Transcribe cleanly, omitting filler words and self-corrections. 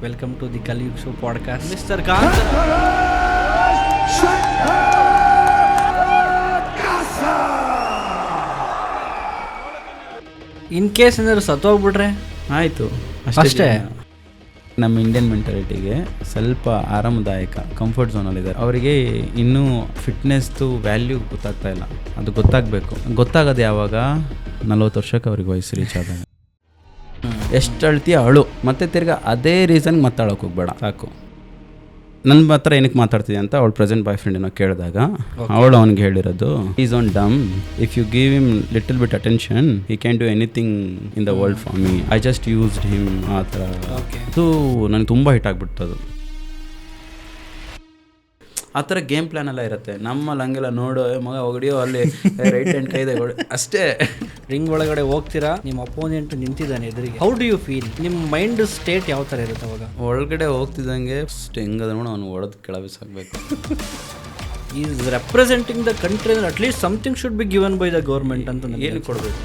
Welcome to the Kali Show podcast. Mr. Kant. In case ಏನಾದ್ರು ಸತ್ತೋಗ್ಬಿಟ್ರೆ ಆಯಿತು ಅಷ್ಟೇ. ನಮ್ಮ ಇಂಡಿಯನ್ ಮೆಂಟಾಲಿಟಿಗೆ ಸ್ವಲ್ಪ ಆರಾಮದಾಯಕ ಕಂಫರ್ಟ್ ಝೋನಲ್ಲಿದ್ದಾರೆ. ಅವರಿಗೆ ಇನ್ನೂ ಫಿಟ್ನೆಸ್ದು ವ್ಯಾಲ್ಯೂ ಗೊತ್ತಾಗ್ತಾ ಇಲ್ಲ. ಅದು ಗೊತ್ತಾಗಬೇಕು. ಗೊತ್ತಾಗೋದು ಯಾವಾಗ 40 ವರ್ಷಕ್ಕೆ ಅವ್ರಿಗೆ ವಯಸ್ಸು ರೀಚ್ ಆದಾಗ. ಎಷ್ಟು ಅಳ್ತೀಯ ಅಳು, ಮತ್ತೆ ತಿರ್ಗಾ ಅದೇ ರೀಸನ್ಗೆ ಮಾತಾಡೋಕೆ ಹೋಗ್ಬೇಡ, ಸಾಕು. ನನ್ನ ಹತ್ರ ಏನಕ್ಕೆ ಮಾತಾಡ್ತಿದ್ದೆ ಅಂತ ಅವಳು ಪ್ರೆಸೆಂಟ್ ಬಾಯ್ ಫ್ರೆಂಡ್ ಏನೋ ಕೇಳಿದಾಗ ಅವಳು ಅವ್ನಿಗೆ ಹೇಳಿರೋದು, is an dumb, if you give him little bit attention he can do anything in the world for me, I just used him. ಆ ಥರ ಅದು ನನಗೆ ತುಂಬ ಹಿಟ್ ಆಗಿಬಿಡ್ತದು. ಆ ಥರ ಗೇಮ್ ಪ್ಲ್ಯಾನ್ ಎಲ್ಲ ಇರುತ್ತೆ. ನಮ್ಮಲ್ಲಿ ಹಂಗೆಲ್ಲ ನೋಡು ಮಗ ಹೊಗಡಿಯೋ ಅಲ್ಲಿ ರೈಟ್ ಹ್ಯಾಂಡ್ ಕೈದೆ ಅಷ್ಟೇ. ರಿಂಗ್ ಒಳಗಡೆ ಹೋಗ್ತೀರಾ, ನಿಮ್ಮ ಅಪೋನೆಂಟ್ ನಿಂತಿದ್ದಾನೆ ಎದುರಿಗೆ, ಹೌ ಡು ಯು ಫೀಲ್? ನಿಮ್ಮ ಮೈಂಡ್ ಸ್ಟೇಟ್ ಯಾವ ಥರ ಇರುತ್ತೆ ಅವಾಗ? ಒಳಗಡೆ ಹೋಗ್ತಿದ್ದಂಗೆ ಫಸ್ಟ್ ಹೆಂಗದ ನೋಡಿ ಅವ್ನು ಹೊಡೆದು ಕೆಳಬಿಸಾಗಬೇಕು. Is representing the country, at least something should be given by the government ಅಂತ ಏನು ಕೊಡಬೇಕು?